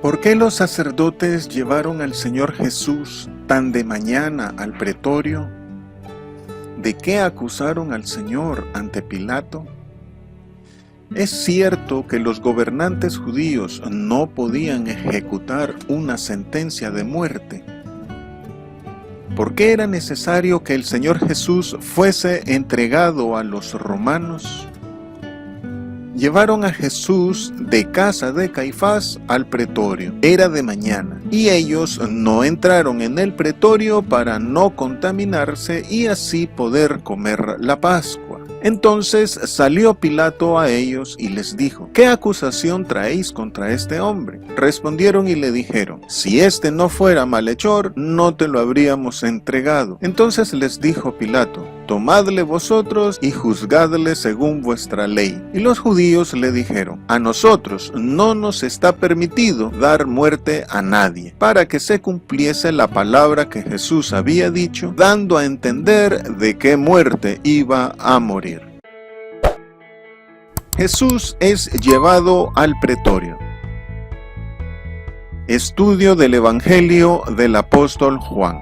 ¿Por qué los sacerdotes llevaron al Señor Jesús tan de mañana al pretorio? ¿De qué acusaron al Señor ante Pilato? Es cierto que los gobernantes judíos no podían ejecutar una sentencia de muerte. ¿Por qué era necesario que el Señor Jesús fuese entregado a los romanos? Llevaron a Jesús de casa de Caifás al pretorio. Era de mañana, y ellos no entraron en el pretorio para no contaminarse y así poder comer la Pascua. Entonces salió Pilato a ellos y les dijo: ¿qué acusación traéis contra este hombre? Respondieron y le dijeron: si este no fuera malhechor, no te lo habríamos entregado. Entonces les dijo Pilato: tomadle vosotros y juzgadle según vuestra ley. Y los judíos le dijeron: a nosotros no nos está permitido dar muerte a nadie, para que se cumpliese la palabra que Jesús había dicho, dando a entender de qué muerte iba a morir. Jesús es llevado al pretorio. Estudio del Evangelio del apóstol Juan.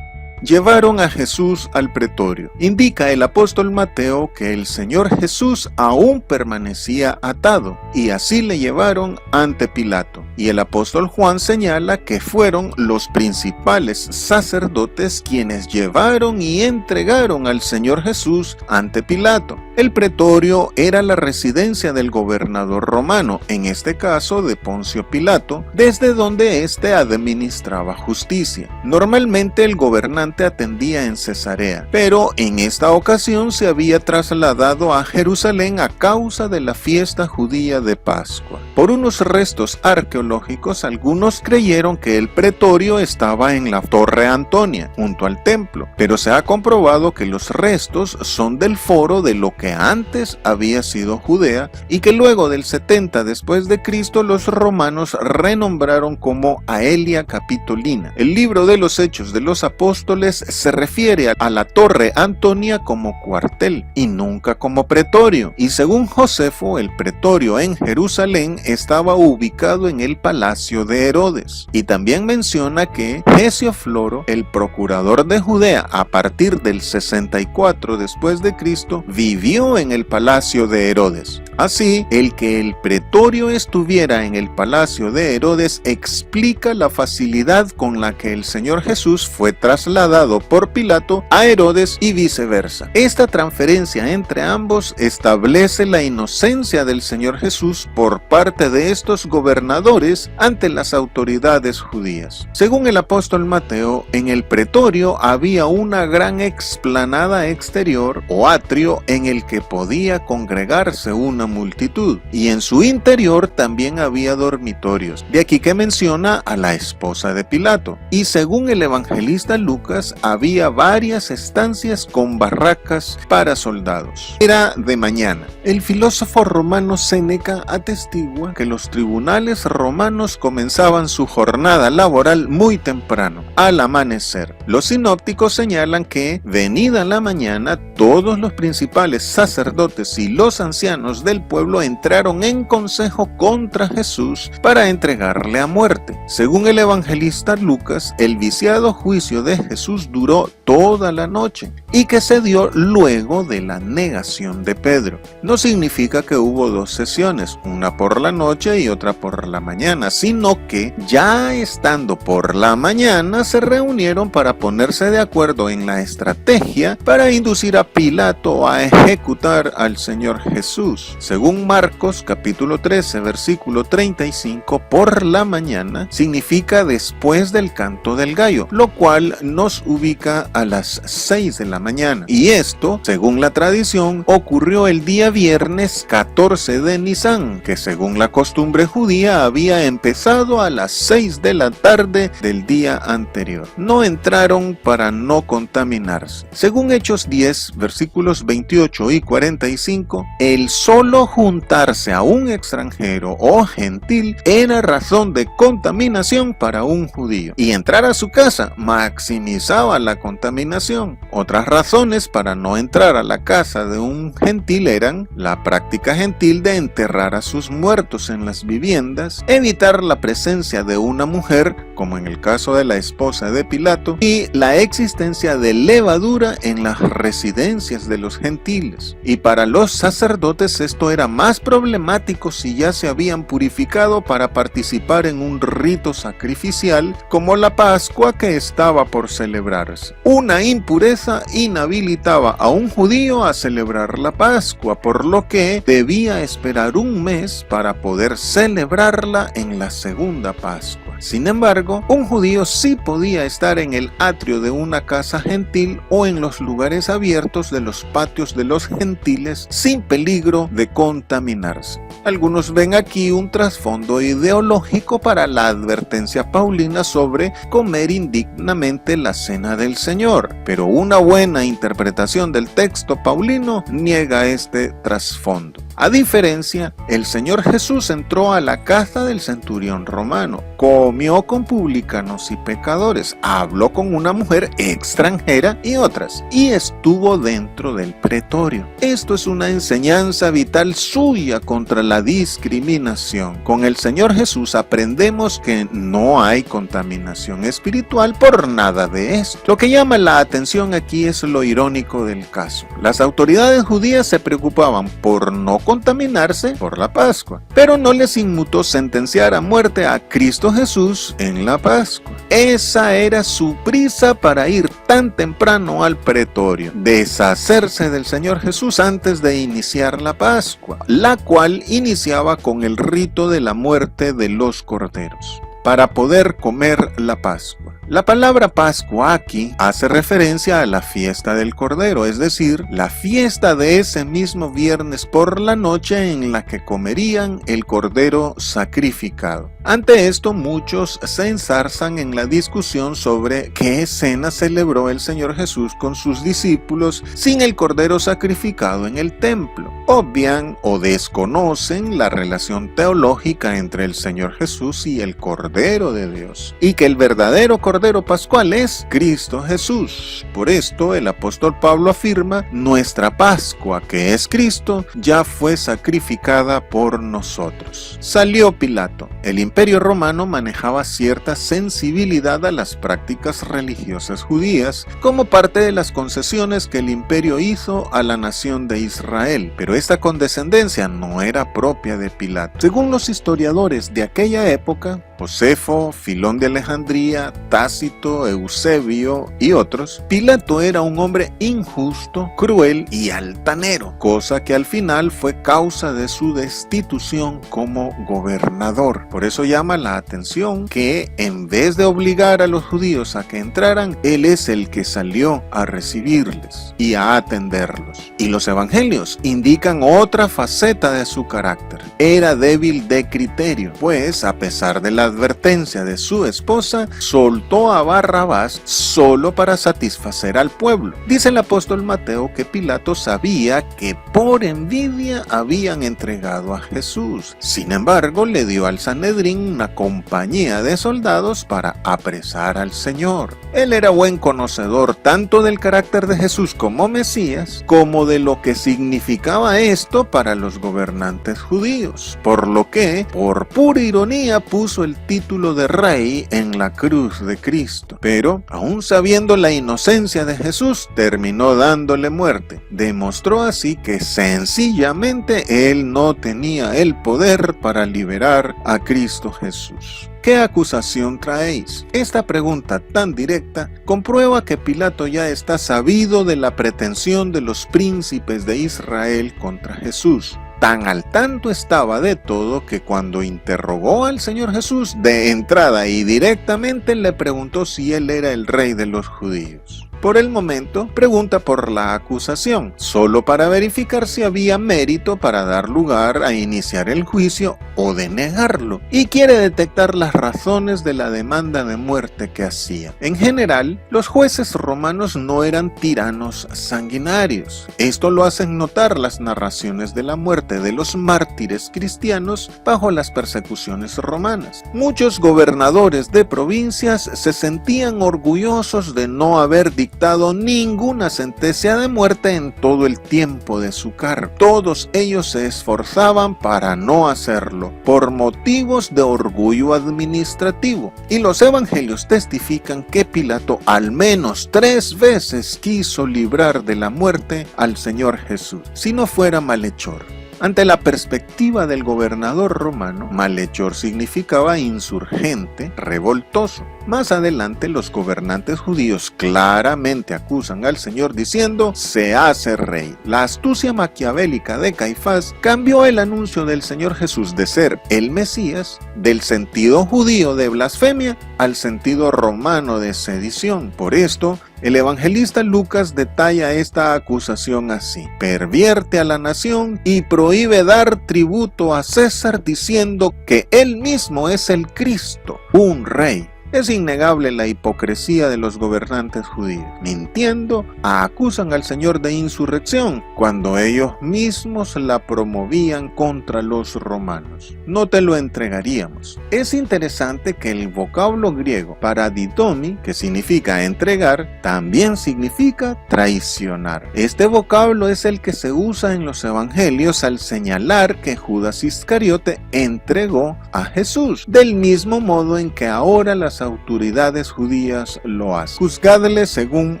Llevaron a Jesús al pretorio. Indica el apóstol Mateo que el Señor Jesús aún permanecía atado, y así le llevaron ante Pilato. Y el apóstol Juan señala que fueron los principales sacerdotes quienes llevaron y entregaron al Señor Jesús ante Pilato. El pretorio era la residencia del gobernador romano, en este caso de Poncio Pilato, desde donde éste administraba justicia. Normalmente el gobernante atendía en Cesarea, pero en esta ocasión se había trasladado a Jerusalén a causa de la fiesta judía de Pascua. Por unos restos arqueológicos, algunos creyeron que el pretorio estaba en la Torre Antonia, junto al templo, pero se ha comprobado que los restos son del foro de lo que antes había sido Judea y que luego del 70 después de Cristo los romanos renombraron como Aelia Capitolina. El libro de los Hechos de los Apóstoles se refiere a la Torre Antonia como cuartel y nunca como pretorio, y según Josefo, el pretorio en Jerusalén estaba ubicado en el palacio de Herodes. Y también menciona que Gesio Floro, el procurador de Judea a partir del 64 después de Cristo, vivió en el palacio de Herodes. Así, el que el pretorio estuviera en el palacio de Herodes explica la facilidad con la que el Señor Jesús fue trasladado por Pilato a Herodes y viceversa. Esta transferencia entre ambos establece la inocencia del Señor Jesús por parte de estos gobernadores ante las autoridades judías. Según el apóstol Mateo, en el pretorio había una gran explanada exterior o atrio en el que podía congregarse una multitud, y en su interior también había dormitorios. De aquí que menciona a la esposa de Pilato. Y según el evangelista Lucas, había varias estancias con barracas para soldados. Era de mañana. El filósofo romano Séneca atestigua que los tribunales romanos comenzaban su jornada laboral muy temprano, al amanecer. Los sinópticos señalan que, venida la mañana, todos los principales sacerdotes y los ancianos del pueblo entraron en consejo contra Jesús para entregarle a muerte. Según el evangelista Lucas, el viciado juicio de Jesús duró toda la noche y que se dio luego de la negación de Pedro. No significa que hubo dos sesiones, una por la noche y otra por la mañana, sino que ya estando por la mañana se reunieron para ponerse de acuerdo en la estrategia para inducir a Pilato a ejecutar al Señor Jesús. Según Marcos capítulo 13 versículo 35, por la mañana significa después del canto del gallo, lo cual nos ubica a las 6 de la mañana. Y esto, según la tradición, ocurrió el día viernes 14 de Nisan, que según la costumbre judía había empezado a las 6 de la tarde del día anterior. No entraron para no contaminarse. Según Hechos 10 versículos 28 y 45, el solo juntarse a un extranjero o gentil era razón de contaminación para un judío, y entrar a su casa maximizó autorizaba la contaminación. Otras razones para no entrar a la casa de un gentil eran la práctica gentil de enterrar a sus muertos en las viviendas, evitar la presencia de una mujer, como en el caso de la esposa de Pilato, y la existencia de levadura en las residencias de los gentiles. Y para los sacerdotes esto era más problemático si ya se habían purificado para participar en un rito sacrificial como la Pascua que estaba por celebrarse. Una impureza inhabilitaba a un judío a celebrar la Pascua, por lo que debía esperar un mes para poder celebrarla en la segunda Pascua. Sin embargo, un judío sí podía estar en el atrio de una casa gentil o en los lugares abiertos de los patios de los gentiles sin peligro de contaminarse. Algunos ven aquí un trasfondo ideológico para la advertencia paulina sobre comer indignamente la cena del Señor, pero una buena interpretación del texto paulino niega este trasfondo. A diferencia, el Señor Jesús entró a la casa del centurión romano, comió con publicanos y pecadores, habló con una mujer extranjera y otras, y estuvo dentro del pretorio. Esto es una enseñanza vital suya contra la discriminación. Con el Señor Jesús aprendemos que no hay contaminación espiritual por nada de esto. Lo que llama la atención aquí es lo irónico del caso. Las autoridades judías se preocupaban por no contaminarse por la Pascua, pero no les inmutó sentenciar a muerte a Cristo Jesús en la Pascua. Esa era su prisa para ir tan temprano al pretorio, deshacerse del Señor Jesús antes de iniciar la Pascua, la cual iniciaba con el rito de la muerte de los corderos, para poder comer la Pascua. La palabra Pascua aquí hace referencia a la fiesta del Cordero, es decir, la fiesta de ese mismo viernes por la noche en la que comerían el Cordero sacrificado. Ante esto, muchos se ensarzan en la discusión sobre qué cena celebró el Señor Jesús con sus discípulos sin el Cordero sacrificado en el templo. Obvian o desconocen la relación teológica entre el Señor Jesús y el Cordero de Dios, y que el verdadero Cordero Pascual es Cristo Jesús. Por esto el apóstol Pablo afirma: nuestra Pascua, que es Cristo, ya fue sacrificada por nosotros. Salió Pilato. El Imperio Romano manejaba cierta sensibilidad a las prácticas religiosas judías como parte de las concesiones que el imperio hizo a la nación de Israel, pero esta condescendencia no era propia de Pilato. Según los historiadores de aquella época, Josefo, Filón de Alejandría, Tácito, Eusebio y otros, Pilato era un hombre injusto, cruel y altanero, cosa que al final fue causa de su destitución como gobernador. Por eso llama la atención que en vez de obligar a los judíos a que entraran, él es el que salió a recibirles y a atenderlos. Y los evangelios indican otra faceta de su carácter. Era débil de criterio, pues a pesar de la advertencia de su esposa, soltó a Barrabás solo para satisfacer al pueblo. Dice el apóstol Mateo que Pilato sabía que por envidia habían entregado a Jesús. Sin embargo, le dio al Sanedrín una compañía de soldados para apresar al Señor. Él era buen conocedor tanto del carácter de Jesús como Mesías, como de lo que significaba esto para los gobernantes judíos, por lo que, por pura ironía, puso el título de rey en la cruz de Cristo. Pero, aún sabiendo la inocencia de Jesús, terminó dándole muerte. Demostró así que sencillamente él no tenía el poder para liberar a Cristo Jesús. ¿Qué acusación traéis? Esta pregunta tan directa comprueba que Pilato ya está sabido de la pretensión de los príncipes de Israel contra Jesús. Tan al tanto estaba de todo que cuando interrogó al Señor Jesús de entrada y directamente le preguntó si él era el rey de los judíos. Por el momento, pregunta por la acusación, solo para verificar si había mérito para dar lugar a iniciar el juicio o de negarlo, y quiere detectar las razones de la demanda de muerte que hacía. En general, los jueces romanos no eran tiranos sanguinarios. Esto lo hacen notar las narraciones de la muerte de los mártires cristianos bajo las persecuciones romanas. Muchos gobernadores de provincias se sentían orgullosos de no haber dictado ninguna sentencia de muerte en todo el tiempo de su cargo. Todos ellos se esforzaban para no hacerlo, por motivos de orgullo administrativo. Y los evangelios testifican que Pilato al menos 3 veces quiso librar de la muerte al Señor Jesús, si no fuera malhechor. Ante la perspectiva del gobernador romano, malhechor significaba insurgente, revoltoso. Más adelante, los gobernantes judíos claramente acusan al Señor diciendo: se hace rey. La astucia maquiavélica de Caifás cambió el anuncio del Señor Jesús de ser el Mesías del sentido judío de blasfemia al sentido romano de sedición. Por esto, el evangelista Lucas detalla esta acusación así: pervierte a la nación y prohíbe dar tributo a César diciendo que él mismo es el Cristo, un rey. Es innegable la hipocresía de los gobernantes judíos. Mintiendo, acusan al Señor de insurrección cuando ellos mismos la promovían contra los romanos. No te lo entregaríamos. Es interesante que el vocablo griego para didomi, que significa entregar, también significa traicionar. Este vocablo es el que se usa en los evangelios al señalar que Judas Iscariote entregó a Jesús, del mismo modo en que ahora las autoridades judías lo hacen. Juzgadle según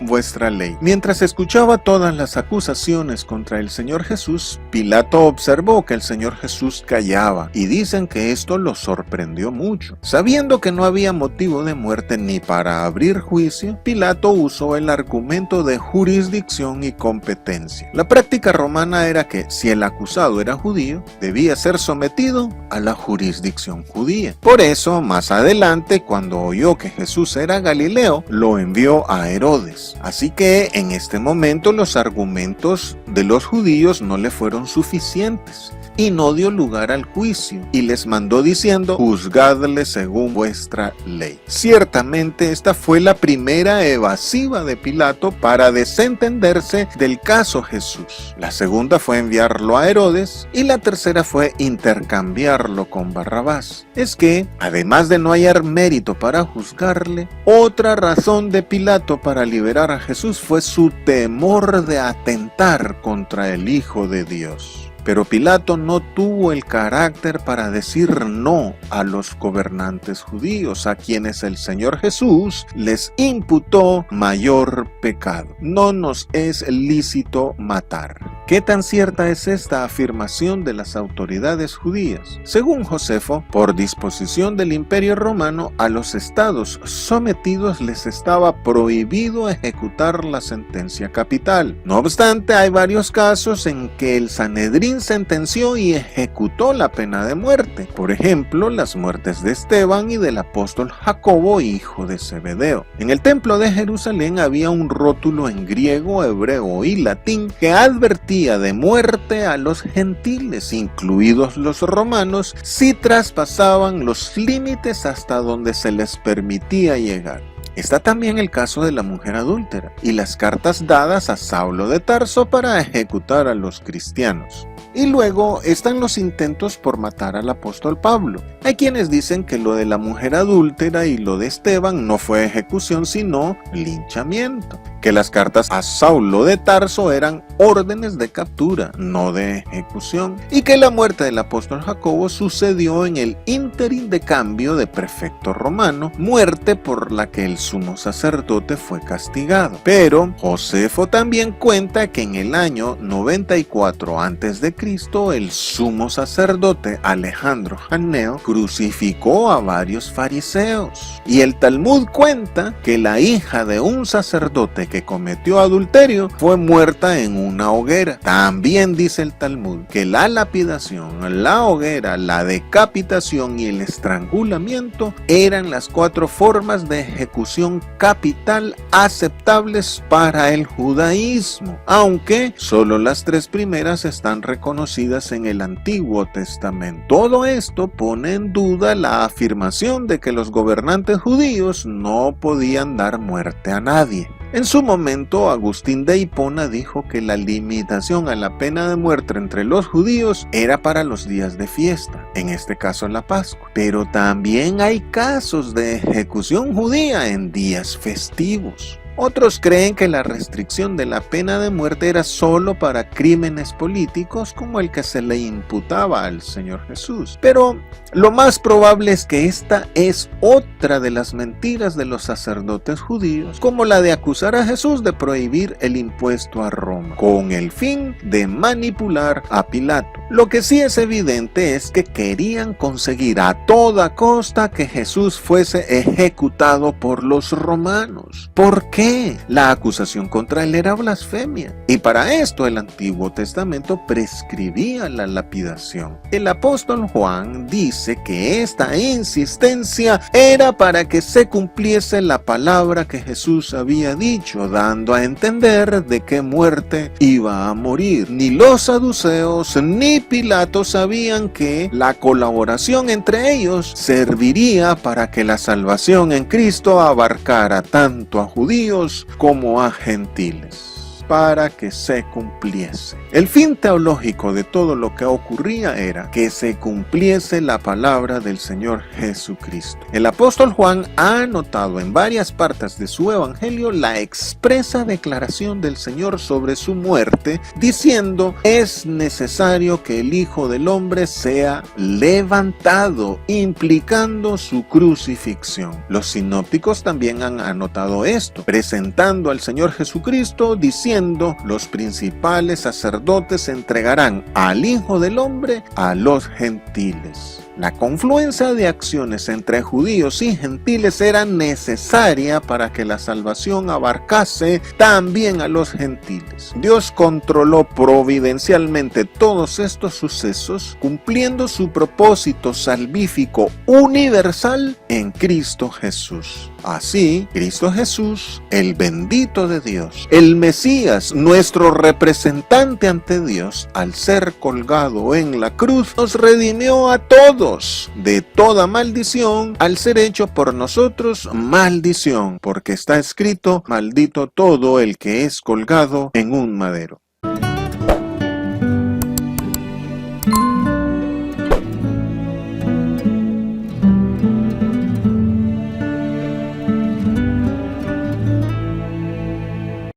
vuestra ley. Mientras escuchaba todas las acusaciones contra el Señor Jesús, Pilato observó que el Señor Jesús callaba, y dicen que esto lo sorprendió mucho. Sabiendo que no había motivo de muerte ni para abrir juicio, Pilato usó el argumento de jurisdicción y competencia. La práctica romana era que si el acusado era judío, debía ser sometido a la jurisdicción judía. Por eso, más adelante, cuando oyó que Jesús era Galileo, lo envió a Herodes. Así que en este momento los argumentos de los judíos no le fueron suficientes y no dio lugar al juicio, y les mandó diciendo: juzgadle según vuestra ley. Ciertamente esta fue la primera evasiva de Pilato para desentenderse del caso Jesús. La segunda fue enviarlo a Herodes, y la tercera fue intercambiarlo con Barrabás. Es que, además de no hallar mérito para juzgarle, otra razón de Pilato para liberar a Jesús fue su temor de atentar contra el Hijo de Dios. Pero Pilato no tuvo el carácter para decir no a los gobernantes judíos, a quienes el Señor Jesús les imputó mayor pecado. No nos es lícito matar. ¿Qué tan cierta es esta afirmación de las autoridades judías? Según Josefo, por disposición del Imperio Romano, a los estados sometidos les estaba prohibido ejecutar la sentencia capital. No obstante, hay varios casos en que el Sanedrín sentenció y ejecutó la pena de muerte. Por ejemplo, las muertes de Esteban y del apóstol Jacobo, hijo de Zebedeo. En el templo de Jerusalén había un rótulo en griego, hebreo y latín que advertía de muerte a los gentiles, incluidos los romanos, si traspasaban los límites hasta donde se les permitía llegar. Está también el caso de la mujer adúltera y las cartas dadas a Saulo de Tarso para ejecutar a los cristianos. Y luego están los intentos por matar al apóstol Pablo. Hay quienes dicen que lo de la mujer adúltera y lo de Esteban no fue ejecución sino linchamiento, que las cartas a Saulo de Tarso eran órdenes de captura, no de ejecución, y que la muerte del apóstol Jacobo sucedió en el ínterin de cambio de prefecto romano, muerte por la que el sumo sacerdote fue castigado. Pero Josefo también cuenta que en el año 94 a.C., el sumo sacerdote Alejandro Janeo, crucificó a varios fariseos. Y el Talmud cuenta que la hija de un sacerdote que cometió adulterio fue muerta en una hoguera. También dice el Talmud que la lapidación, la hoguera, la decapitación y el estrangulamiento eran las 4 formas de ejecución capital aceptables para el judaísmo, aunque solo las 3 primeras están reconocidas en el Antiguo Testamento. Todo esto pone en duda la afirmación de que los gobernantes judíos no podían dar muerte a nadie. En su momento, Agustín de Hipona dijo que la limitación a la pena de muerte entre los judíos era para los días de fiesta, en este caso la Pascua. Pero también hay casos de ejecución judía en días festivos. Otros creen que la restricción de la pena de muerte era solo para crímenes políticos como el que se le imputaba al Señor Jesús. Pero lo más probable es que esta es otra de las mentiras de los sacerdotes judíos, como la de acusar a Jesús de prohibir el impuesto a Roma, con el fin de manipular a Pilato. Lo que sí es evidente es que querían conseguir a toda costa que Jesús fuese ejecutado por los romanos. ¿Por qué? La acusación contra él era blasfemia, y para esto el Antiguo Testamento prescribía la lapidación. El apóstol Juan dice que esta insistencia era para que se cumpliese la palabra que Jesús había dicho, dando a entender de qué muerte iba a morir. Ni los saduceos ni Pilato sabían que la colaboración entre ellos serviría para que la salvación en Cristo abarcara tanto a judíos como a gentiles, para que se cumpliese. El fin teológico de todo lo que ocurría era que se cumpliese la palabra del Señor Jesucristo. El apóstol Juan ha anotado en varias partes de su evangelio la expresa declaración del Señor sobre su muerte, diciendo: es necesario que el Hijo del Hombre sea levantado, implicando su crucifixión. Los sinópticos también han anotado esto, presentando al Señor Jesucristo diciendo: los principales sacerdotes entregarán al Hijo del Hombre a los gentiles. La confluencia de acciones entre judíos y gentiles era necesaria para que la salvación abarcase también a los gentiles. Dios controló providencialmente todos estos sucesos, cumpliendo su propósito salvífico universal en Cristo Jesús. Así, Cristo Jesús, el bendito de Dios, el Mesías, nuestro representante ante Dios, al ser colgado en la cruz, nos redimió a todos de toda maldición, al ser hecho por nosotros maldición, porque está escrito: maldito todo el que es colgado en un madero.